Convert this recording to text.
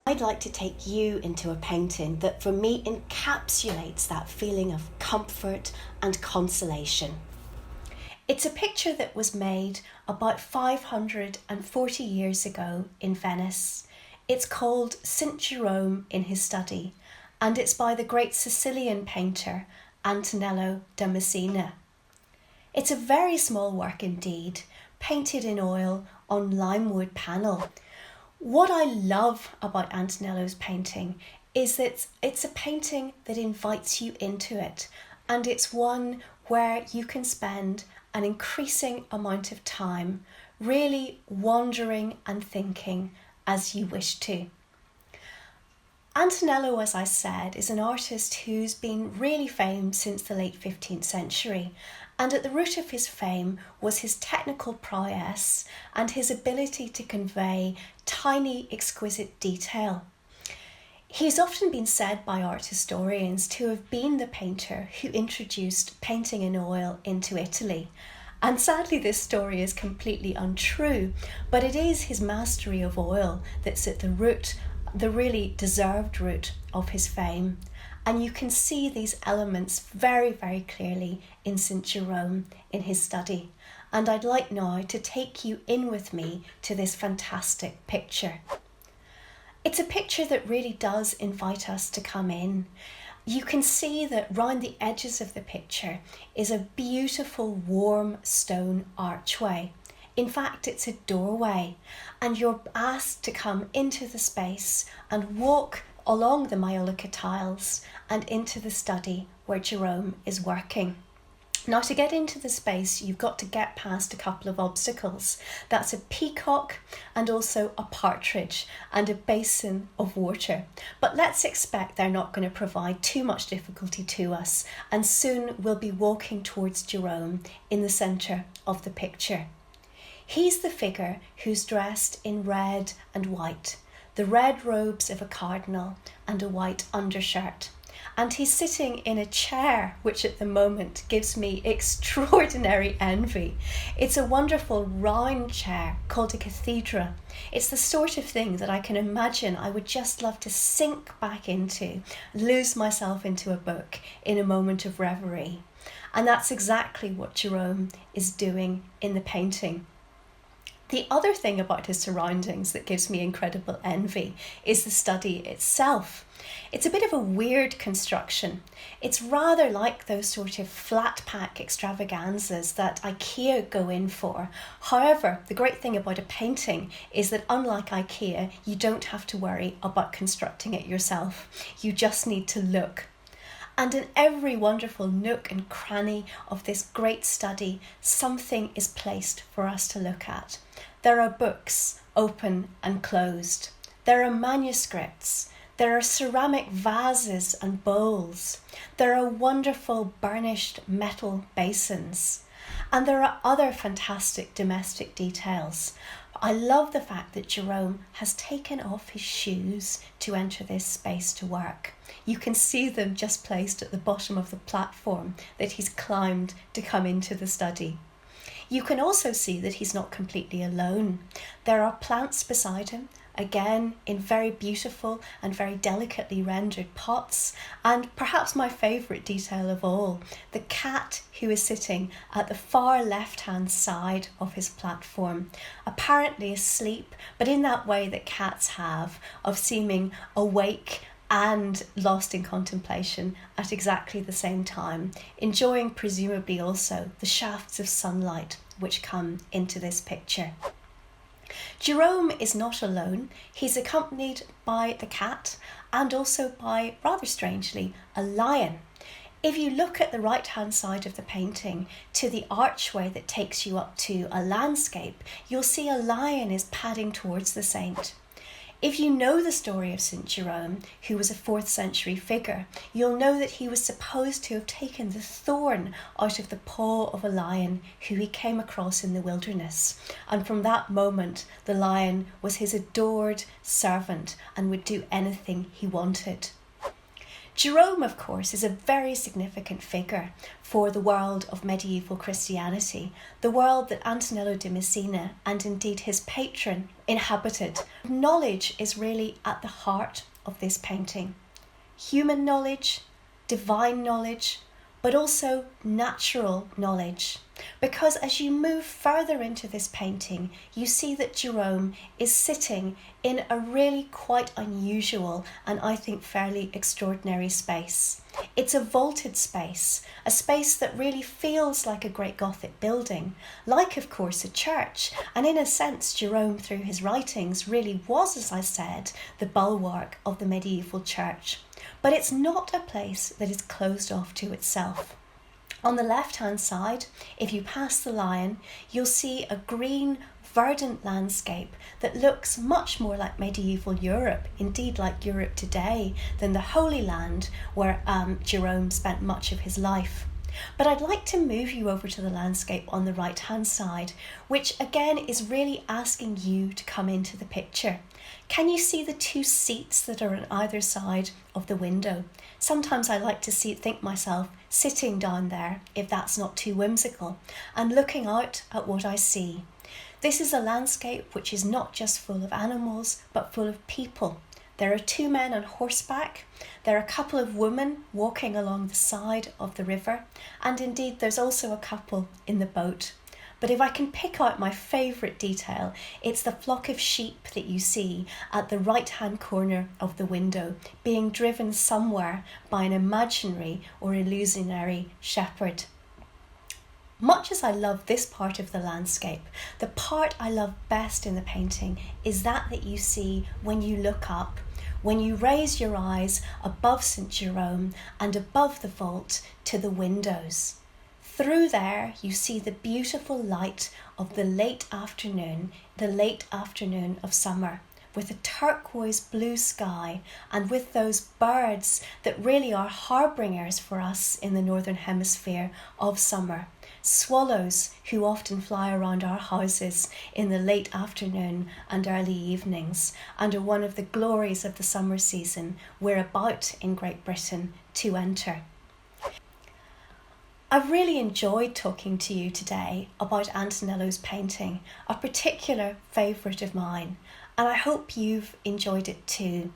I'd like to take you into a painting that for me encapsulates that feeling of comfort and consolation. It's a picture that was made about 540 years ago in Venice. It's called St. Jerome in His Study, and it's by the great Sicilian painter Antonello da Messina. It's a very small work indeed, painted in oil on limewood panel. What I love about Antonello's painting is that it's a painting that invites you into it, and it's one where you can spend an increasing amount of time really wandering and thinking as you wish to. Antonello, as I said, is an artist who's been really famed since the late 15th century, and at the root of his fame was his technical prowess and his ability to convey tiny, exquisite detail. He's often been said by art historians to have been the painter who introduced painting in oil into Italy. And sadly, this story is completely untrue, but it is his mastery of oil that's at the root, the really deserved root of his fame. And you can see these elements very, very clearly in St. Jerome in His Study. And I'd like now to take you in with me to this fantastic picture. It's a picture that really does invite us to come in. You can see that round the edges of the picture is a beautiful warm stone archway. In fact, it's a doorway, and you're asked to come into the space and walk along the maiolica tiles and into the study where Jerome is working. Now, to get into the space, you've got to get past a couple of obstacles. That's a peacock and also a partridge and a basin of water. But let's expect they're not going to provide too much difficulty to us, and soon we'll be walking towards Jerome in the centre of the picture. He's the figure who's dressed in red and white, the red robes of a cardinal and a white undershirt. And he's sitting in a chair, which at the moment gives me extraordinary envy. It's a wonderful round chair called a cathedra. It's the sort of thing that I can imagine I would just love to sink back into, lose myself into a book in a moment of reverie. And that's exactly what Jerome is doing in the painting. The other thing about his surroundings that gives me incredible envy is the study itself. It's a bit of a weird construction. It's rather like those sort of flat pack extravaganzas that IKEA go in for. However, the great thing about a painting is that unlike IKEA, you don't have to worry about constructing it yourself. You just need to look. And in every wonderful nook and cranny of this great study, something is placed for us to look at. There are books, open and closed. There are manuscripts. There are ceramic vases and bowls. There are wonderful burnished metal basins. And there are other fantastic domestic details. I love the fact that Jerome has taken off his shoes to enter this space to work. You can see them just placed at the bottom of the platform that he's climbed to come into the study. You can also see that he's not completely alone. There are plants beside him, again in very beautiful and very delicately rendered pots, and perhaps my favourite detail of all, the cat who is sitting at the far left-hand side of his platform, apparently asleep, but in that way that cats have of seeming awake and lost in contemplation at exactly the same time, enjoying presumably also the shafts of sunlight which come into this picture. Jerome is not alone. He's accompanied by the cat and also by, rather strangely, a lion. If you look at the right-hand side of the painting to the archway that takes you up to a landscape, you'll see a lion is padding towards the saint. If you know the story of St. Jerome, who was a 4th century figure, you'll know that he was supposed to have taken the thorn out of the paw of a lion who he came across in the wilderness. And from that moment, the lion was his adored servant and would do anything he wanted. Jerome, of course, is a very significant figure for the world of medieval Christianity, the world that Antonello de Messina and indeed his patron inhabited. Knowledge is really at the heart of this painting. Human knowledge, divine knowledge, but also natural knowledge. Because as you move further into this painting, you see that Jerome is sitting in a really quite unusual and I think fairly extraordinary space. It's a vaulted space, a space that really feels like a great Gothic building, like of course a church, and in a sense Jerome through his writings really was, as I said, the bulwark of the medieval church. But it's not a place that is closed off to itself. On the left-hand side, if you pass the lion, you'll see a green, verdant landscape that looks much more like medieval Europe, indeed like Europe today, than the Holy Land where Jerome spent much of his life. But I'd like to move you over to the landscape on the right-hand side, which again is really asking you to come into the picture. Can you see the two seats that are on either side of the window? Sometimes I like to think myself sitting down there, if that's not too whimsical, and looking out at what I see. This is a landscape which is not just full of animals, but full of people. There are two men on horseback, there are a couple of women walking along the side of the river, and indeed there's also a couple in the boat. But if I can pick out my favourite detail, it's the flock of sheep that you see at the right-hand corner of the window, being driven somewhere by an imaginary or illusionary shepherd. Much as I love this part of the landscape, the part I love best in the painting is that you see when you look up, when you raise your eyes above St. Jerome and above the vault to the windows. Through there, you see the beautiful light of the late afternoon of summer, with a turquoise blue sky and with those birds that really are harbingers for us in the Northern Hemisphere of summer. Swallows who often fly around our houses in the late afternoon and early evenings and are one of the glories of the summer season we're about in Great Britain to enter. I've really enjoyed talking to you today about Antonello's painting, a particular favourite of mine, and I hope you've enjoyed it too.